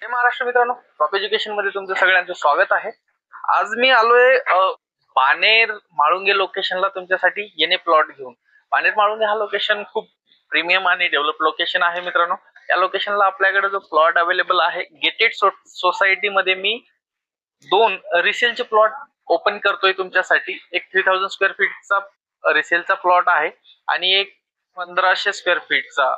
हे महाराष्ट्र मित्रांनो, top education मध्ये तुमचं सगळ्यांचं स्वागत आहे। आज मी आलोय बानेर माळुंगे लोकेशनला तुमच्यासाठी येणे प्लॉट घेऊन। बानेर माळुंगे हा लोकेशन खूप प्रीमियम आणि डेव्हलप लोकेशन आहे मित्रांनो। या लोकेशनला आपल्याकडे जो प्लॉट अवेलेबल आहे, गेटेड सोसायटी मध्ये मी दोन रिसेलचे प्लॉट ओपन करतोय तुमच्यासाठी। एक 3000 स्क्वेअर फीटचा रिसेलचा प्लॉट आहे आणि एक 1500 स्क्वेअर फीटचा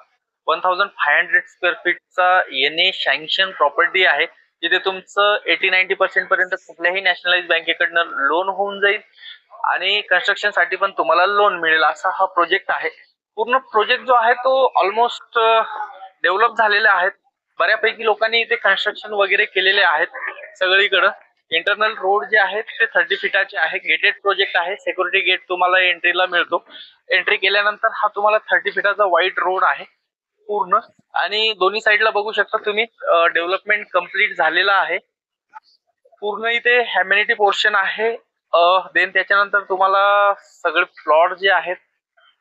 1500 स्क्वेअर फीटचा येणे सँक्शन प्रॉपर्टी आहे, जिथे तुमचं 80-90% पर्यंत कुठल्याही नॅशनलाइज बँकेकडनं लोन होऊन जाईल आणि कन्स्ट्रक्शन साठी पण तुम्हाला लोन मिळेल, असा हा प्रोजेक्ट आहे। पूर्ण प्रोजेक्ट जो आहे तो ऑलमोस्ट डेव्हलप झालेले आहेत। बऱ्यापैकी लोकांनी इथे कन्स्ट्रक्शन वगैरे केलेले आहेत सगळीकडे। इंटरनल रोड जे आहेत ते 30 फीटाचे आहे। गेटेड प्रोजेक्ट आहे, सिक्युरिटी गेट तुम्हाला एंट्रीला मिळतो। एंट्री केल्यानंतर हा तुम्हाला 30 फीटाचा वाईड रोड आहे पूर्ण, आणि दोन्ही साईडला बघू शकता तुम्ही डेव्हलपमेंट कंप्लीट झालेला आहे पूर्ण। इथे ह्युमॅनिटी पोर्शन आहे। देन त्याच्यानंतर तुम्हाला सगळे प्लॉट जे आहेत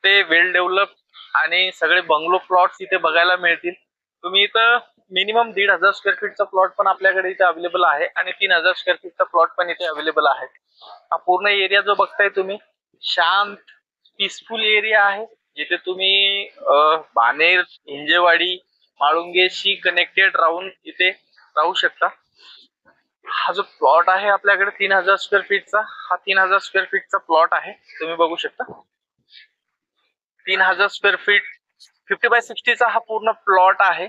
ते वेल डेव्हलप आणि सगळे बंगलो प्लॉट्स इथे बघायला मिळतील। तुम्ही इथं मिनिमम 1500 स्क्वेअर फीटचा प्लॉट पण आपल्याकडे इथे अवेलेबल आहे आणि 3000 स्क्वेअर फीटचा प्लॉट पण इथे अवेलेबल आहे। हा पूर्ण एरिया जो बघताय तुम्ही, शांत पीसफुल एरिया आहे, जिथे तुम्ही बानेर, हिंजेवाडी, माळुंगेशी कनेक्टेड राहून इथे राहू शकता। हा जो प्लॉट आहे आपल्याकडे 3000 स्क्वेअर फीटचा, हा 3000 स्क्वेअर फीटचा प्लॉट आहे, तुम्ही बघू शकता। 3000 स्क्वेअर फीट 50 बाय 60 चा हा पूर्ण प्लॉट आहे।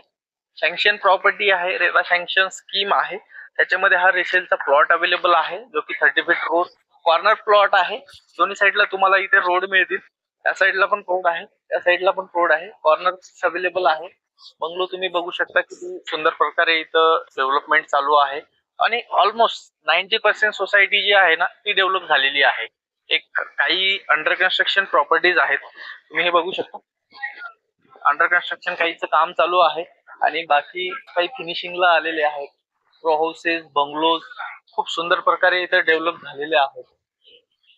सँक्शन प्रॉपर्टी आहे, रेरा सँक्शन स्कीम आहे, त्याच्यामध्ये हा रिसेलचा प्लॉट अवेलेबल आहे, जो की 30 फीट रोड कॉर्नर प्लॉट आहे। दोन्ही साईडला तुम्हाला इथे रोड मिळतील। त्या साईडला पण रोड आहे, त्या साईडला पण रोड आहे, कॉर्नर अवेलेबल आहे। बंगलो तुम्ही बघू शकता किती सुंदर प्रकारे इथं डेव्हलपमेंट चालू आहे आणि ऑलमोस्ट 90% सोसायटी जी आहे ना ती डेव्हलप झालेली आहे। एक काही अंडर कन्स्ट्रक्शन प्रॉपर्टीज आहेत, तुम्ही हे बघू शकता। अंडर कन्स्ट्रक्शन काहीच काम चालू आहे आणि बाकी काही फिनिशिंगला आलेले आहेत। रो हाऊसेस, बंगलोज खूप सुंदर प्रकारे इथे डेव्हलप झालेले आहेत।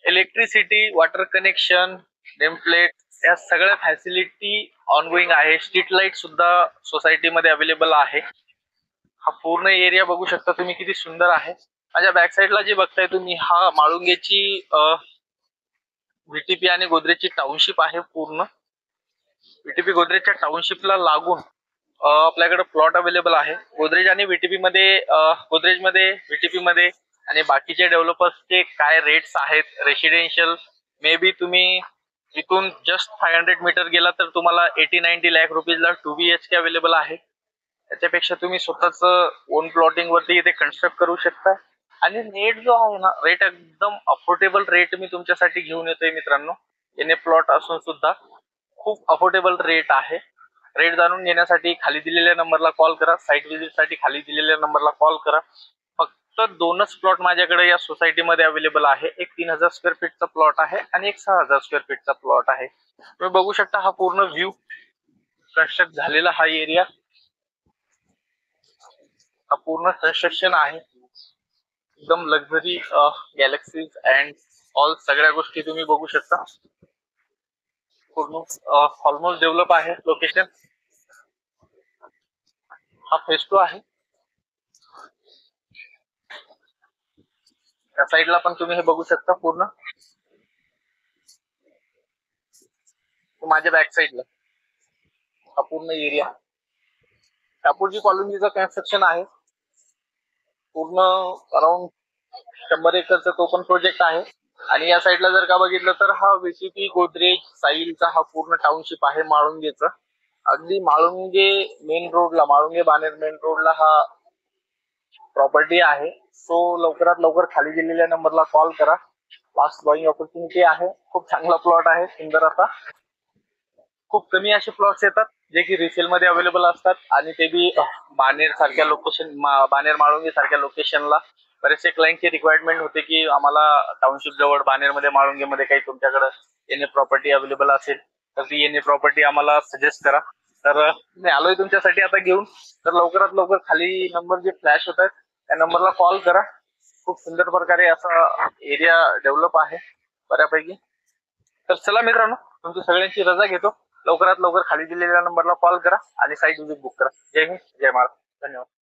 Electricity, water connection, name plate या सगळ्या फॅसिलिटी ऑनगोइंग आहे। स्ट्रीट लाईट सुद्धा सोसायटीमध्ये अवेलेबल आहे। हा पूर्ण एरिया बघू शकता तुम्ही किती सुंदर आहे। माझ्या बॅक साईडला जे बघताय तुम्ही, हा माळुंगेची व्हीटीपी आणि गोदरेजची टाउनशिप आहे पूर्ण। व्हीटीपी गोदरेजच्या टाउनशिपला लागून आपल्याकडे प्लॉट अवेलेबल आहे। गोदरेज आणि व्हीटीपी मध्ये, गोदरेज मध्ये, व्हीटीपी मध्ये आणि बाकीच्या डेव्हलपर्सचे काय रेट्स आहेत रेसिडेन्शियल, मे बी तुम्ही इथून जस्ट 500 मीटर गेला तर तुम्हाला 80-90 लाख रुपीजला 2 BHK अवेलेबल आहे। त्याच्यापेक्षा तुम्ही स्वतःच ओन प्लॉटिंग वरती इथे कन्स्ट्रक्ट करू शकता। आणि रेट जो आहे ना, रेट एकदम अफोर्डेबल रेट मी तुमच्यासाठी घेऊन येतोय मित्रांनो। याने प्लॉट असून सुद्धा खूप अफोर्डेबल रेट आहे। रेट जाणून घेण्यासाठी खाली दिलेल्या नंबरला कॉल करा, साईट व्हिजिट साठी खाली दिलेल्या नंबरला कॉल करा। फक्त दोनच प्लॉट माझ्याकडे या सोसायटीमध्ये अवेलेबल आहे। एक 3000 स्क्वेअर फीटचा प्लॉट आहे आणि एक 6000 स्क्वेअर फीटचा प्लॉट आहे। तुम्ही बघू शकता हा पूर्ण व्ह्यू कन्स्ट्रक्ट झालेला हा एरिया, हा पूर्ण कन्स्ट्रक्शन आहे। एकदम लक्झरी गॅलेक्सीज अँड ऑल सगळ्या गोष्टी तुम्ही बघू शकता। पूर्ण ऑलमोस्ट डेव्हलप आहे लोकेशन। हा फेज 2 आहे। त्या साईडला पण तुम्ही हे बघू शकता पूर्ण, माझ्या बॅक साईडला हा पूर्ण एरिया। कापूरजी कॉलनीचं कन्स्ट्रक्शन आहे पूर्ण, अराउंड 100 एकरचा तो पण प्रोजेक्ट आहे। आणि या साईडला जर का बघितलं तर हा व्हीटीपी गोदरेज साईलचा हा पूर्ण टाउनशिप आहे माळुंगेचा। अगदी माळुंगे मेन रोडला, माळुंगे बानेर मेन रोडला हा प्रॉपर्टी आहे। सो लवकरात लवकर खाली दिलेल्या नंबरला कॉल करा। फास्ट बाईंग ऑपॉर्च्युनिटी आहे, खूप चांगला प्लॉट आहे, सुंदर असा। खूप कमी असे प्लॉट्स येतात जे की रिसेल मध्ये अवेलेबल असतात आणि ते बी बानेर सारख्या लोकेशन, बानेर माळुंगे सारख्या लोकेशनला। बरेचसे क्लायंटची रिक्वायरमेंट होते की आम्हाला टाउनशिप जवळ बानेर मध्ये, माळुंगे मध्ये काही तुमच्याकडे एनए प्रॉपर्टी अवेलेबल असेल तर ती एनए प्रॉपर्टी आम्हाला सजेस्ट करा। तर मी आलोय तुमच्यासाठी आता घेऊन। तर लवकरात लवकर खाली नंबर जे फ्लॅश होत आहेत त्या नंबरला कॉल करा। खूप सुंदर प्रकारे असा एरिया डेव्हलप आहे बऱ्यापैकी। तर चला मित्रांनो, तुमची सगळ्यांची रजा घेतो। लवकरात लवकर खाली दिलेल्या नंबरला कॉल करा आणि साईट विजिट बुक करा। जय हिंद, जय महाराष्ट्र, धन्यवाद।